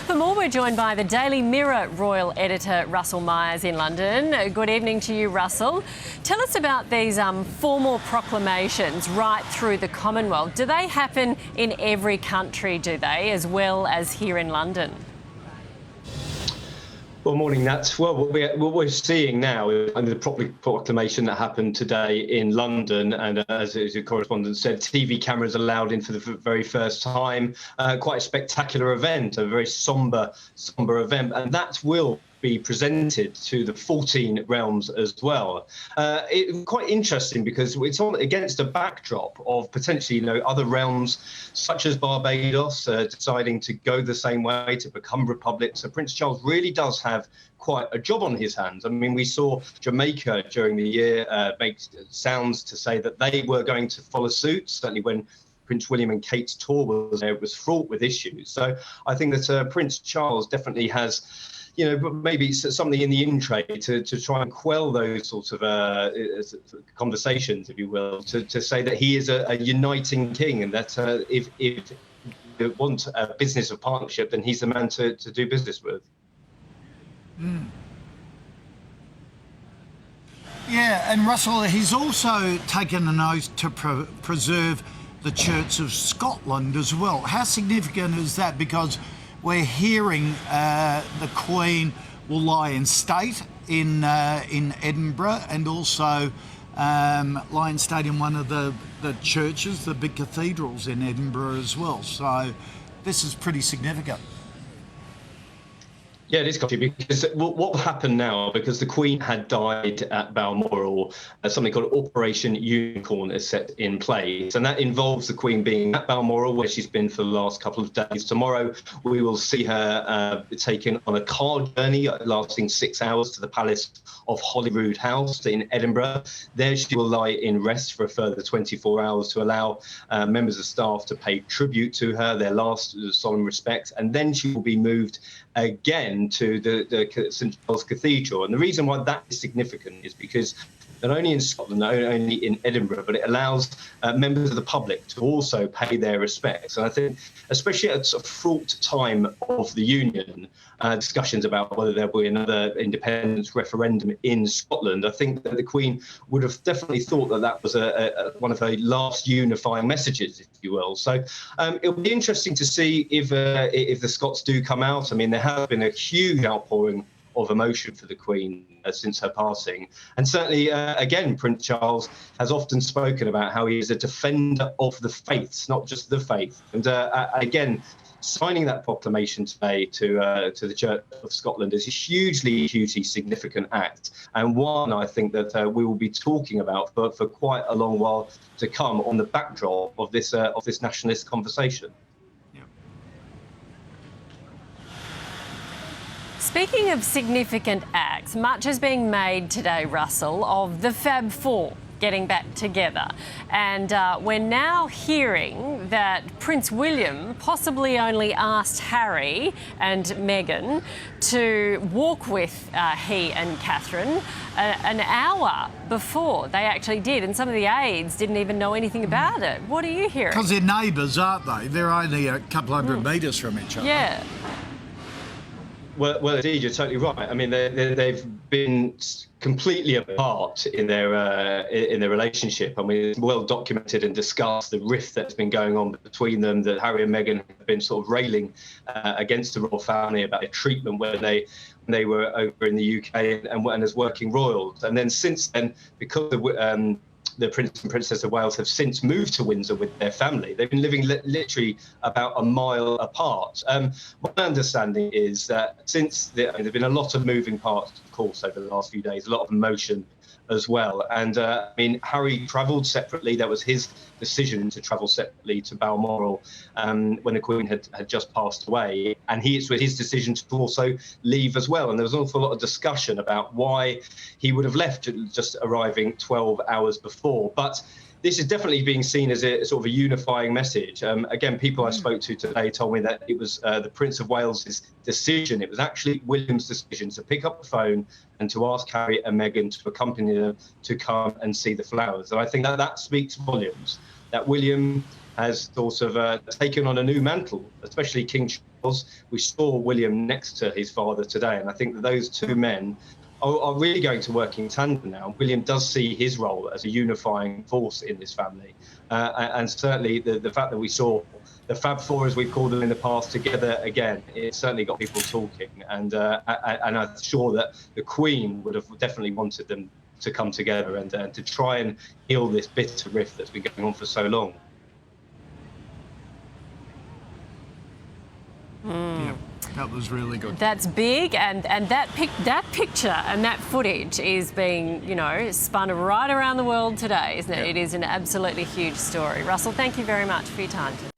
For more, we're joined by the Daily Mirror royal editor Russell Myers in London. Good evening to you, Russell. Tell us about these formal proclamations right through the Commonwealth. Do they happen in every country, do they, as well as here in London? Well, morning, Nat. Well, what we're seeing now is the proclamation that happened today in London, and as your correspondent said, TV cameras allowed in for the very first time. Quite a spectacular event, a very sombre event, and that will be presented to the 14 realms as well. It's quite interesting because it's on against a backdrop of potentially, other realms such as Barbados deciding to go the same way, to become republics. So Prince Charles really does have quite a job on his hands. I mean, we saw Jamaica during the year make sounds to say that they were going to follow suit, certainly when Prince William and Kate's tour was there. It was fraught with issues. So I think that Prince Charles definitely has, but maybe it's something in the in trade to try and quell those sorts of conversations, if you will, to say that he is a uniting king, and that if you want a business of partnership, then he's the man to do business with. Yeah, and Russell, he's also taken an oath to preserve the Church of Scotland as well. How significant is that? Because we're hearing the Queen will lie in state in Edinburgh, and also lie in state in one of the churches, the big cathedrals in Edinburgh as well. So this is pretty significant. Yeah, it is, because what happened now, because the Queen had died at Balmoral, something called Operation Unicorn is set in place, and that involves the Queen being at Balmoral, where she's been for the last couple of days. Tomorrow, we will see her taken on a car journey lasting 6 hours to the Palace of Holyrood House in Edinburgh. There she will lie in rest for a further 24 hours to allow members of staff to pay tribute to her, their last solemn respects, and then she will be moved again to the St Giles Cathedral. And the reason why that is significant is because not only in Scotland, not only in Edinburgh, but it allows members of the public to also pay their respects. And I think, especially at a fraught time of the Union, discussions about whether there will be another independence referendum in Scotland, I think that the Queen would have definitely thought that that was one of her last unifying messages, if you will. So it'll be interesting to see if the Scots do come out. I mean, there has been a huge outpouring of emotion for the Queen since her passing. And certainly, again, Prince Charles has often spoken about how he is a defender of the faiths, not just the faith. And again, signing that proclamation today to the Church of Scotland is a hugely significant act, and one I think that we will be talking about for quite a long while to come on the backdrop of this nationalist conversation. Speaking of significant acts, much is being made today, Russell, of the Fab Four getting back together. And we're now hearing that Prince William possibly only asked Harry and Meghan to walk with he and Catherine an hour before they actually did. And some of the aides didn't even know anything about it. What are you hearing? Because they're neighbours, aren't they? They're only a couple hundred metres from each other. Yeah. Well, indeed, you're totally right. I mean, they've been completely apart in their relationship. I mean, it's well documented and discussed the rift that's been going on between them. That Harry and Meghan have been sort of railing against the royal family about their treatment when they were over in the UK and as working royals. And then since then, because the Prince and Princess of Wales have since moved to Windsor with their family. They've been living literally about a mile apart. My understanding is that since there's been a lot of moving parts, of course, over the last few days, a lot of emotion as well. And I mean, Harry travelled separately. That was his decision to travel separately to Balmoral when the Queen had just passed away. And it was his decision to also leave as well. And there was an awful lot of discussion about why he would have left, just arriving 12 hours before. But this is definitely being seen as a sort of a unifying message. Again, people I spoke to today told me that it was the Prince of Wales's decision. It was actually William's decision to pick up the phone and to ask Harry and Meghan to accompany them to come and see the flowers. And I think that speaks volumes, that William has sort of taken on a new mantle, especially King Charles. We saw William next to his father today, and I think that those two men are really going to work in tandem now. William does see his role as a unifying force in this family, and certainly the fact that we saw the Fab Four, as we've called them in the past, together again, it certainly got people talking. And I'm sure that the Queen would have definitely wanted them to come together and to try and heal this bitter rift that's been going on for so long. Yeah, that was really good. That's big, and that picture and that footage is being, spun right around the world today, isn't it? Yeah. It is an absolutely huge story. Russell, thank you very much for your time today.